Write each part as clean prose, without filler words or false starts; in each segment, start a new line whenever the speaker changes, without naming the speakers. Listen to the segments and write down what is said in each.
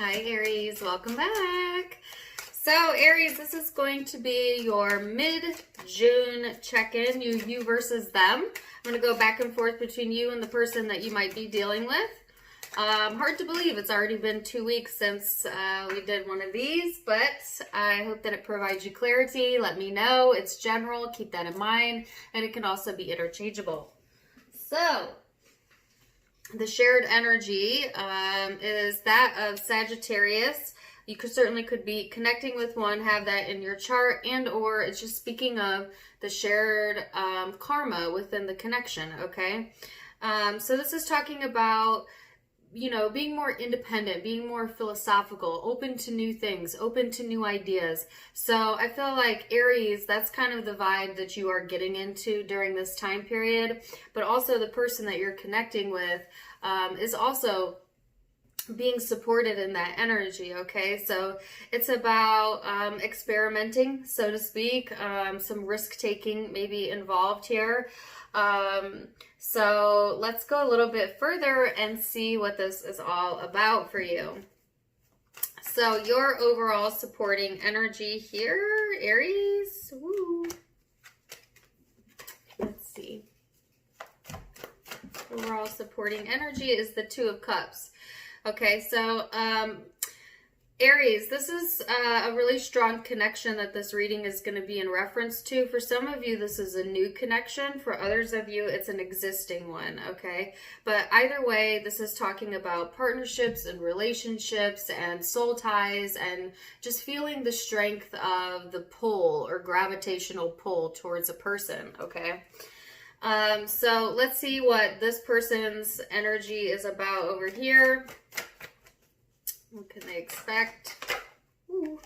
Hi Aries, welcome back. So Aries, this is going to be your mid-June check-in, you versus them. I'm going to go back and forth between you and the person that you might be dealing with. Hard to believe it's already been 2 weeks since we did one of these, but I hope that it provides you clarity. Let me know. It's general. Keep that in mind, and it can also be interchangeable. So the shared energy is that of Sagittarius. You certainly could be connecting with one, have that in your chart, and or it's just speaking of the shared karma within the connection, okay? So this is talking about, being more independent, being more philosophical, open to new things, open to new ideas. So I feel like Aries, that's kind of the vibe that you are getting into during this time period. But also the person that you're connecting with is also being supported in that energy, okay? So it's about experimenting, so to speak, some risk-taking maybe involved here. So let's go a little bit further and see what this is all about for you. So your overall supporting energy here, Aries, woo. Let's see. Overall supporting energy is the Two of Cups. Okay, so Aries, this is a really strong connection that this reading is going to be in reference to. For some of you, this is a new connection. For others of you, it's an existing one, okay? But either way, this is talking about partnerships and relationships and soul ties and just feeling the strength of the pull or gravitational pull towards a person, okay? So let's see what this person's energy is about over here. What can they expect? Ooh.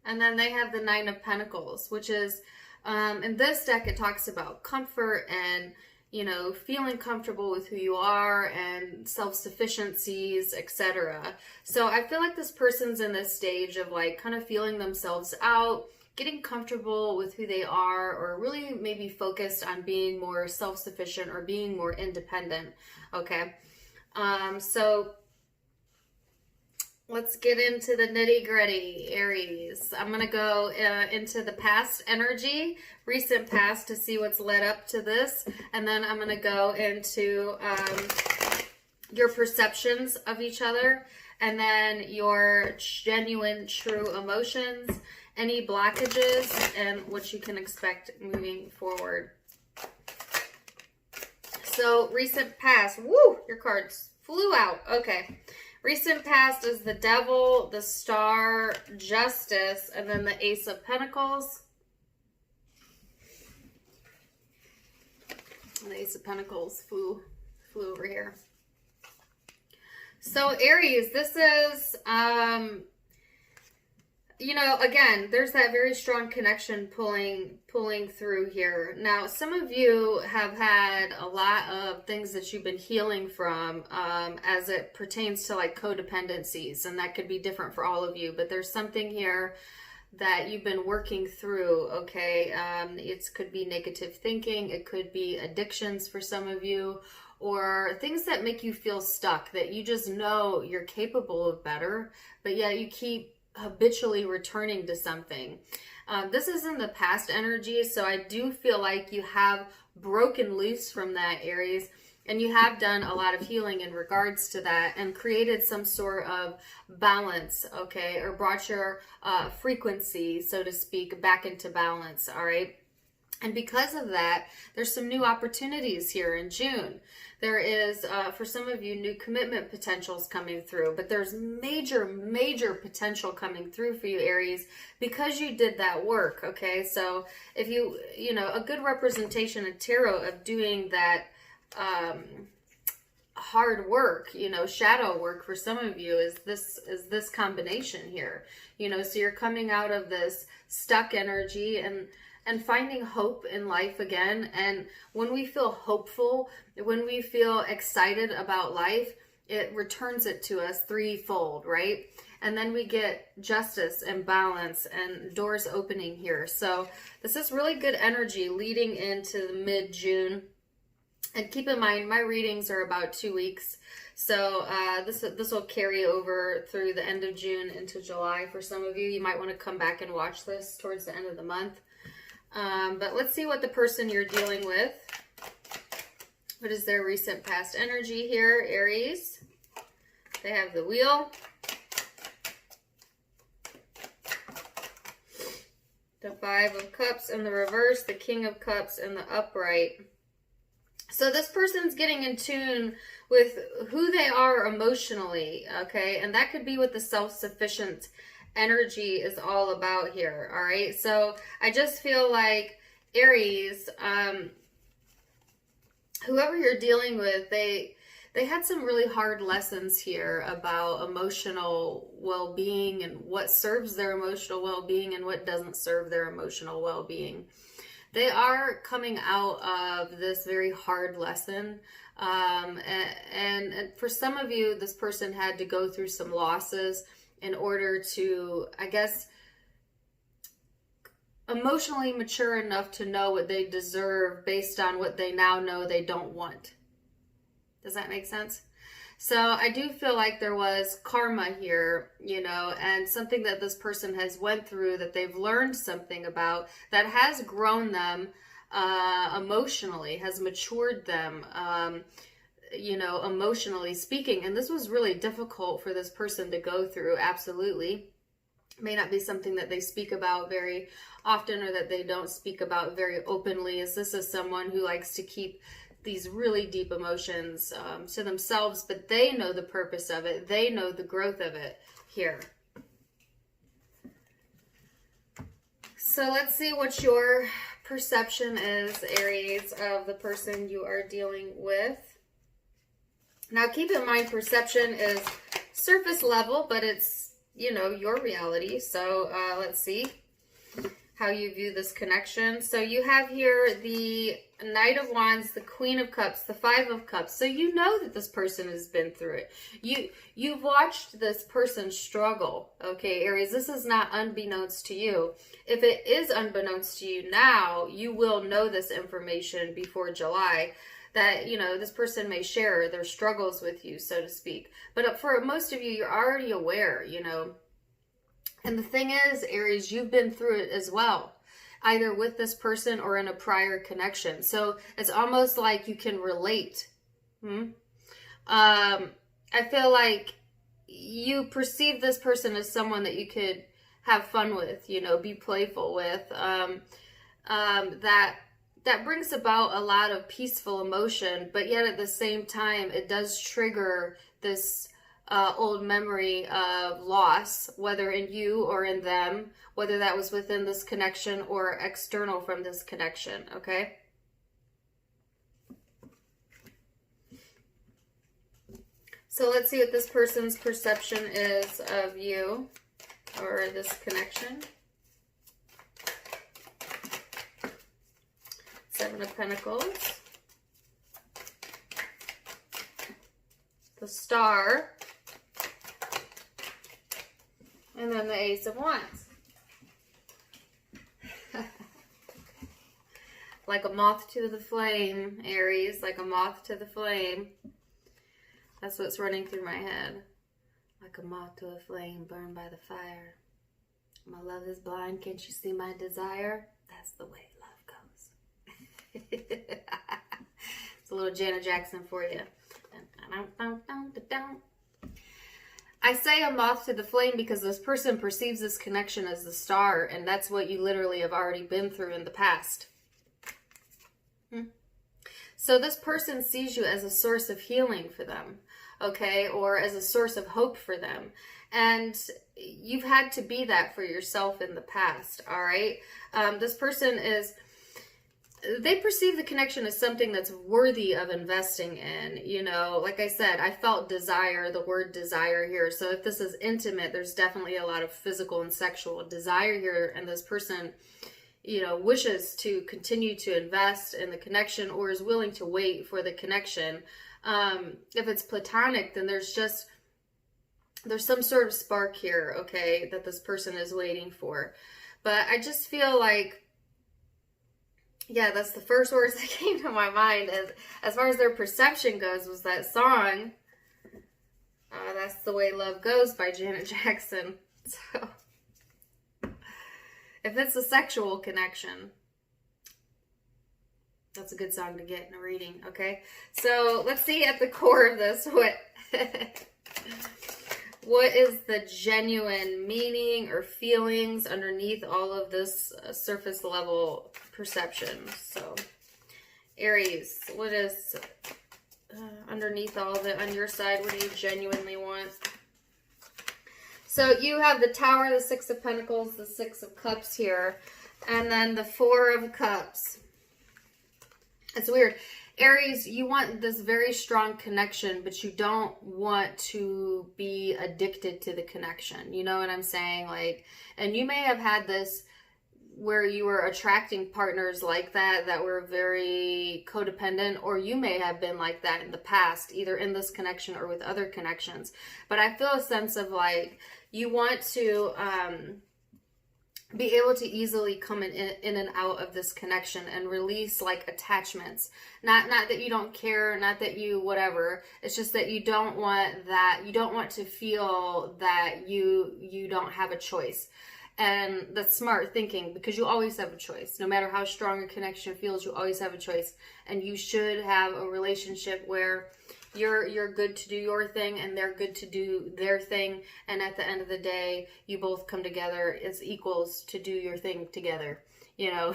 And then they have the Nine of Pentacles, which is, in this deck, it talks about comfort and, feeling comfortable with who you are and self-sufficiencies, etc. So I feel like this person's in this stage of like kind of feeling themselves out, getting comfortable with who they are, or really maybe focused on being more self-sufficient or being more independent, okay? So let's get into the nitty-gritty, Aries. I'm going to go into the past energy, recent past, to see what's led up to this, and then I'm going to go into your perceptions of each other, and then your genuine, true emotions, any blockages, and what you can expect moving forward. So, recent past. Woo! Your cards flew out. Okay. Recent past is the Devil, the Star, Justice, and then the Ace of Pentacles. And the Ace of Pentacles flew over here. So, Aries, this is... again, there's that very strong connection pulling through here. Now, some of you have had a lot of things that you've been healing from as it pertains to like codependencies, and that could be different for all of you, but there's something here that you've been working through, okay? It could be negative thinking, it could be addictions for some of you, or things that make you feel stuck, that you just know you're capable of better, but yet you keep habitually returning to something. This is in the past energy, so I do feel like you have broken loose from that, Aries, and you have done a lot of healing in regards to that and created some sort of balance, okay, or brought your frequency, so to speak, back into balance, all right? And because of that, there's some new opportunities here in June. There is, for some of you, new commitment potentials coming through, but there's major, major potential coming through for you, Aries, because you did that work, okay? So if you, a good representation in tarot of doing that hard work, shadow work for some of you is this combination here, so you're coming out of this stuck energy and finding hope in life again. And when we feel hopeful, when we feel excited about life, it returns it to us threefold, right? And then we get justice and balance and doors opening here. So this is really good energy leading into mid-June. And keep in mind, my readings are about 2 weeks. So this will carry over through the end of June into July for some of you. You might want to come back and watch this towards the end of the month. But let's see what the person you're dealing with. What is their recent past energy here, Aries? They have the Wheel, the Five of Cups in the reverse, the King of Cups in the upright. So this person's getting in tune with who they are emotionally, okay? And that could be what the self-sufficient energy is all about here, all right? So I just feel like Aries, whoever you're dealing with, they had some really hard lessons here about emotional well-being and what serves their emotional well-being and what doesn't serve their emotional well-being. They are coming out of this very hard lesson. And for some of you, this person had to go through some losses in order to, I guess, emotionally mature enough to know what they deserve based on what they now know they don't want. Does that make sense? So I do feel like there was karma here, you know, and something that this person has went through that they've learned something about that has grown them emotionally, has matured them, you know, emotionally speaking. And this was really difficult for this person to go through, absolutely. It may not be something that they speak about very often or that they don't speak about very openly, as this is someone who likes to keep these really deep emotions to themselves, but they know the purpose of it. They know the growth of it here. So let's see what your perception is, Aries, of the person you are dealing with. Now, keep in mind, perception is surface level, but it's, you know, your reality. So let's see how you view this connection. So you have here the Knight of Wands, the Queen of Cups, the Five of Cups. So you know that this person has been through it. You've watched this person struggle, okay, Aries? This is not unbeknownst to you. If it is unbeknownst to you now, you will know this information before July, that, you know, this person may share their struggles with you, so to speak. But for most of you, you're already aware, you know. And the thing is, Aries, you've been through it as well, either with this person or in a prior connection. So it's almost like you can relate. I feel like you perceive this person as someone that you could have fun with, you know, be playful with. That brings about a lot of peaceful emotion, but yet at the same time, it does trigger this old memory of loss, whether in you or in them, whether that was within this connection or external from this connection, okay? So let's see what this person's perception is of you or this connection. Seven of Pentacles. The Star. And then the Ace of Wands. Like a moth to the flame, Aries. Like a moth to the flame. That's what's running through my head. Like a moth to a flame, burned by the fire. My love is blind, can't you see my desire? That's the way love goes. It's a little Janet Jackson for you. I say a moth to the flame because this person perceives this connection as the star, and that's what you literally have already been through in the past. So this person sees you as a source of healing for them, okay, or as a source of hope for them. And you've had to be that for yourself in the past, all right? This person is... They perceive the connection as something that's worthy of investing in. You know, like I said, I felt desire, the word desire here. So if this is intimate, there's definitely a lot of physical and sexual desire here. And this person, you know, wishes to continue to invest in the connection or is willing to wait for the connection. If it's platonic, then there's some sort of spark here, okay, that this person is waiting for. But I just feel like, yeah, that's the first words that came to my mind. As far as their perception goes, was that song. That's the Way Love Goes by Janet Jackson. So, if it's a sexual connection, that's a good song to get in a reading, okay? So, let's see at the core of this what is the genuine meaning or feelings underneath all of this surface level perception. So, Aries, what is underneath all of it on your side? What do you genuinely want? So you have the Tower, the Six of Pentacles, the Six of Cups here, and then the Four of Cups. It's weird. Aries, you want this very strong connection, but you don't want to be addicted to the connection. You know what I'm saying? Like, and you may have had this where you were attracting partners like that were very codependent, or you may have been like that in the past, either in this connection or with other connections. But I feel a sense of like, you want to be able to easily come in and out of this connection and release like attachments. Not that you don't care, not that you whatever. It's just that you don't want that. You don't want to feel that you don't have a choice. And that's smart thinking, because you always have a choice. No matter how strong a connection feels, you always have a choice. And you should have a relationship where you're good to do your thing and they're good to do their thing. And at the end of the day, you both come together as equals to do your thing together, you know.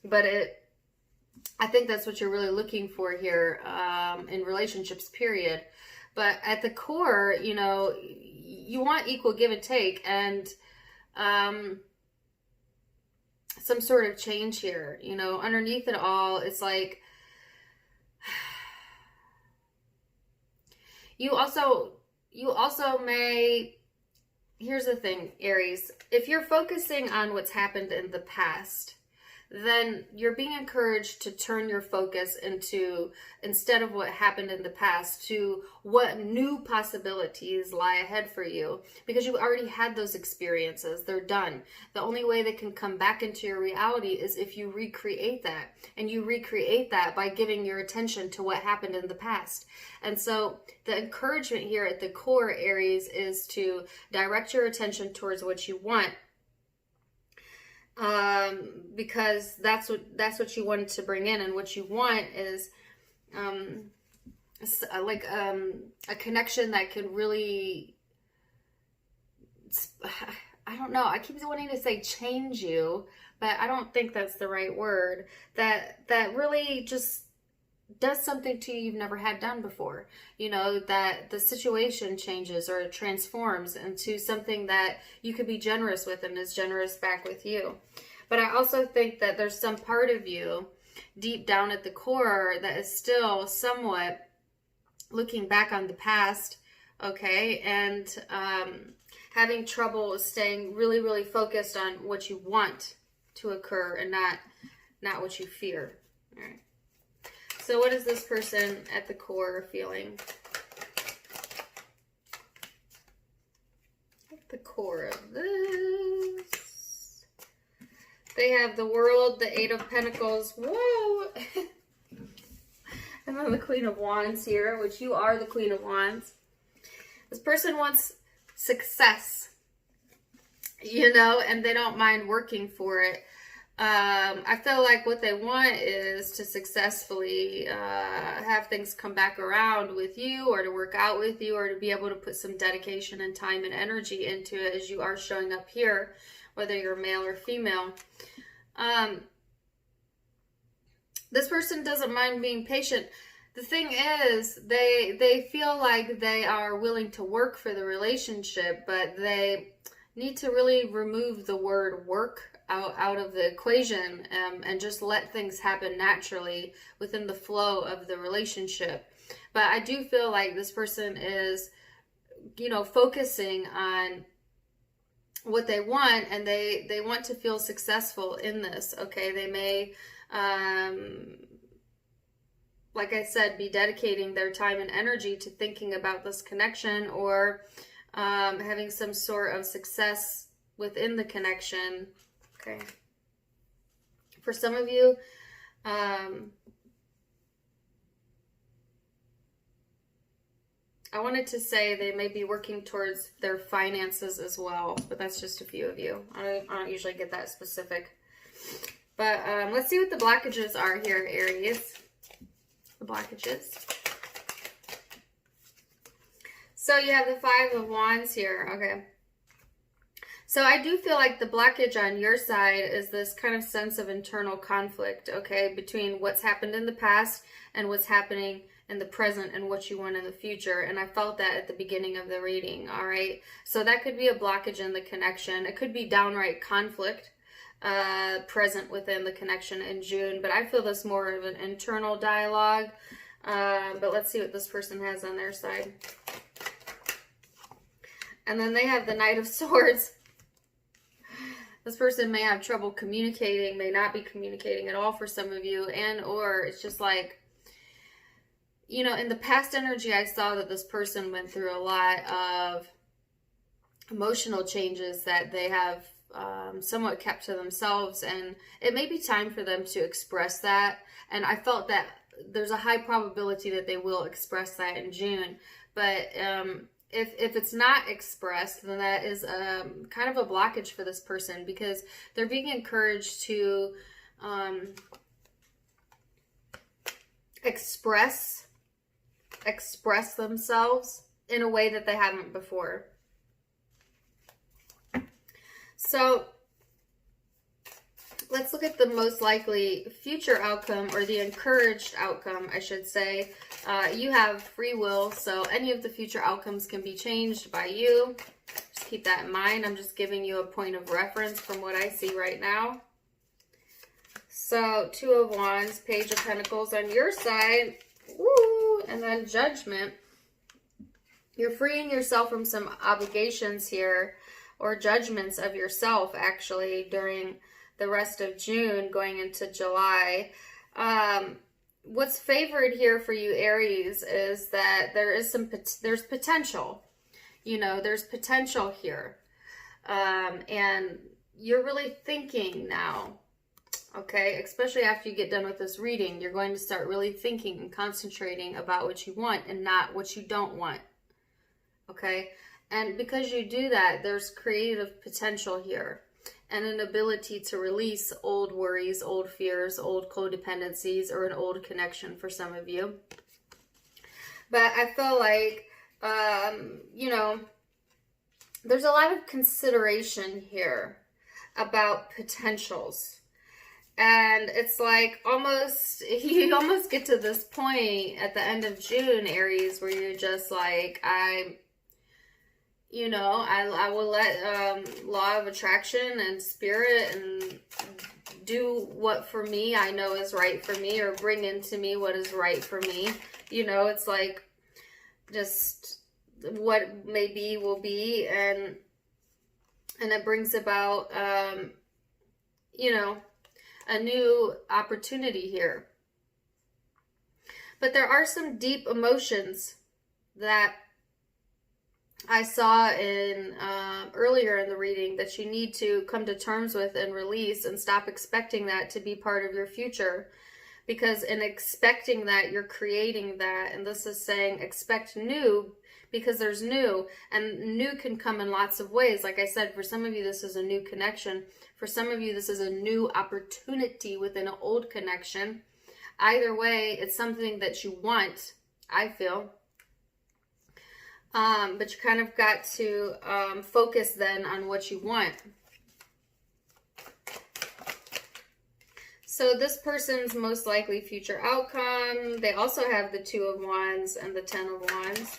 But I think that's what you're really looking for here in relationships, period. But at the core, you know, you want equal give and take, and some sort of change here. You know, underneath it all, it's like you also may, here's the thing, Aries, if you're focusing on what's happened in the past, then you're being encouraged to turn your focus into, instead of what happened in the past, to what new possibilities lie ahead for you, because you've already had those experiences. They're done. The only way they can come back into your reality is if you recreate that, and you recreate that by giving your attention to what happened in the past. And so the encouragement here at the core, Aries, is to direct your attention towards what you want, because that's what you wanted to bring in. And what you want is a connection that can really, I don't know, I keep wanting to say change you, but I don't think that's the right word, that really just does something to you you've never had done before. You know, that the situation changes or transforms into something that you could be generous with and is generous back with you. But I also think that there's some part of you deep down at the core that is still somewhat looking back on the past, okay, and having trouble staying really, really focused on what you want to occur and not what you fear. All right. So what is this person at the core feeling? At the core of this, they have the World, the Eight of Pentacles, whoa, and then the Queen of Wands here, which you are the Queen of Wands. This person wants success, you know, and they don't mind working for it. I feel like what they want is to successfully have things come back around with you, or to work out with you, or to be able to put some dedication and time and energy into it, as you are showing up here, whether you're male or female. This person doesn't mind being patient. The thing is, they feel like they are willing to work for the relationship, but they need to really remove the word work out of the equation, and just let things happen naturally within the flow of the relationship. But I do feel like this person is, you know, focusing on what they want, and they want to feel successful in this, okay? They may, like I said, be dedicating their time and energy to thinking about this connection, or having some sort of success within the connection. Okay. For some of you, I wanted to say they may be working towards their finances as well, but that's just a few of you. I don't usually get that specific. But let's see what the blockages are here, Aries. The blockages. So you have the Five of Wands here. Okay. So I do feel like the blockage on your side is this kind of sense of internal conflict, okay, between what's happened in the past and what's happening in the present and what you want in the future. And I felt that at the beginning of the reading, all right? So that could be a blockage in the connection. It could be downright conflict present within the connection in June, but I feel this more of an internal dialogue. But let's see what this person has on their side. And then they have the Knight of Swords. This person may have trouble communicating, may not be communicating at all for some of you, and or it's just like, you know, in the past energy, I saw that this person went through a lot of emotional changes that they have somewhat kept to themselves, and it may be time for them to express that. And I felt that there's a high probability that they will express that in June. But if it's not expressed, then that is kind of a blockage for this person, because they're being encouraged to express themselves in a way that they haven't before. So let's look at the most likely future outcome, or the encouraged outcome, I should say. You have free will, so any of the future outcomes can be changed by you. Just keep that in mind. I'm just giving you a point of reference from what I see right now. So, Two of Wands, Page of Pentacles on your side. Woo! And then Judgment. You're freeing yourself from some obligations here, or judgments of yourself, actually, during the rest of June going into July. What's favored here for you, Aries, is that there's potential. You know, there's potential here. And you're really thinking now, okay? Especially after you get done with this reading, you're going to start really thinking and concentrating about what you want and not what you don't want, okay? And because you do that, there's creative potential here, and an ability to release old worries, old fears, old codependencies, or an old connection for some of you. But I feel like, you know, there's a lot of consideration here about potentials. And it's like you almost get to this point at the end of June, Aries, where you're just like, I will let law of attraction and spirit and do what for me I know is right for me, or bring into me what is right for me. You know, it's like just what may be will be, and it brings about, you know, a new opportunity here. But there are some deep emotions that I saw in earlier in the reading that you need to come to terms with and release, and stop expecting that to be part of your future. Because in expecting that, you're creating that. And this is saying expect new, because there's new, and new can come in lots of ways. Like I said, for some of you, this is a new connection. For some of you, this is a new opportunity within an old connection. Either way, it's something that you want, I feel. But you kind of got to focus then on what you want. So this person's most likely future outcome, they also have the Two of Wands and the Ten of Wands,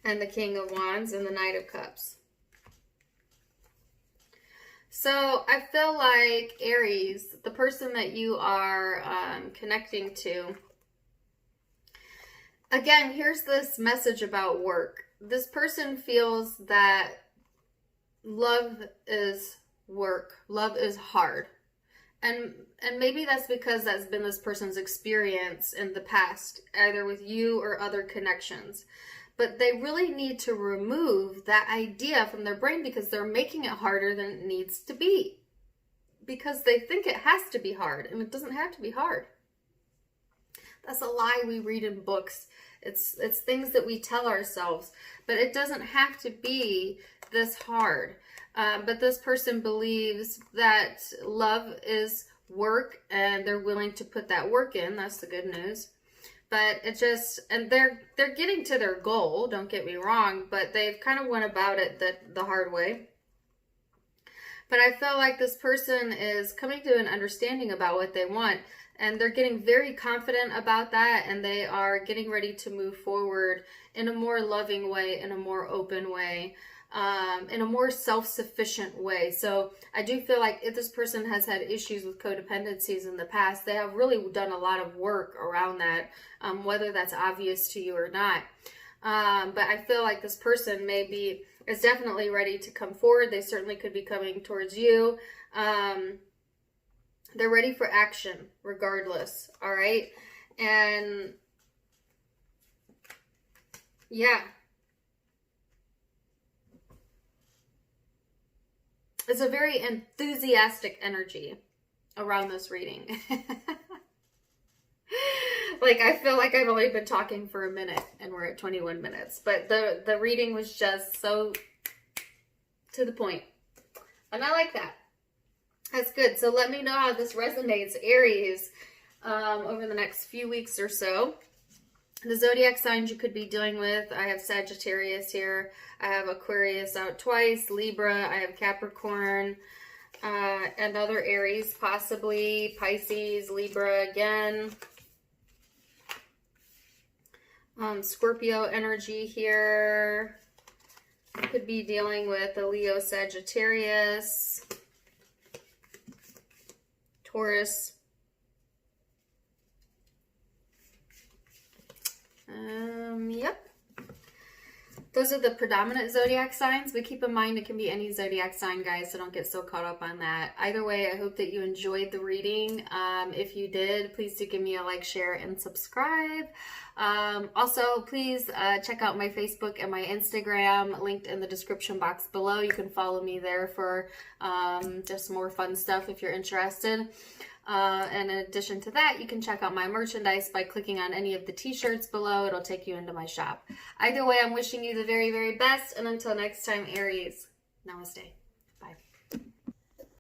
and the King of Wands and the Knight of Cups. So I feel like, Aries, the person that you are connecting to, again, here's this message about work. This person feels that love is work. Love is hard. And maybe that's because that's been this person's experience in the past, either with you or other connections. But they really need to remove that idea from their brain, because they're making it harder than it needs to be. Because they think it has to be hard, and it doesn't have to be hard. That's a lie we read in books It's things that we tell ourselves, but it doesn't have to be this hard. But this person believes that love is work, and they're willing to put that work in. That's the good news. But it just, and they're getting to their goal, don't get me wrong, but they've kind of went about it the hard way. But I feel like this person is coming to an understanding about what they want, and they're getting very confident about that, and they are getting ready to move forward in a more loving way, in a more open way, in a more self-sufficient way. So I do feel like if this person has had issues with codependencies in the past, they have really done a lot of work around that, whether that's obvious to you or not. But I feel like this person is definitely ready to come forward. They certainly could be coming towards you. They're ready for action regardless. All right. And yeah. It's a very enthusiastic energy around this reading. Like, I feel like I've only been talking for a minute and we're at 21 minutes. But the reading was just so to the point. And I like that. That's good. So let me know how this resonates, Aries, over the next few weeks or so. The zodiac signs you could be dealing with. I have Sagittarius here. I have Aquarius out twice. Libra. I have Capricorn. Another Aries, possibly. Pisces. Libra again. Scorpio energy here. Could be dealing with a Leo, Sagittarius. Taurus. Yep. Those are the predominant zodiac signs, but keep in mind it can be any zodiac sign, guys, so don't get so caught up on that. Either way, I hope that you enjoyed the reading. If you did, please do give me a like, share, and subscribe. Also, please check out my Facebook and my Instagram, linked in the description box below. You can follow me there for just more fun stuff if you're interested. And in addition to that, you can check out my merchandise by clicking on any of the t-shirts below. It'll take you into my shop. Either way, I'm wishing you the very, very best. And until next time, Aries, namaste.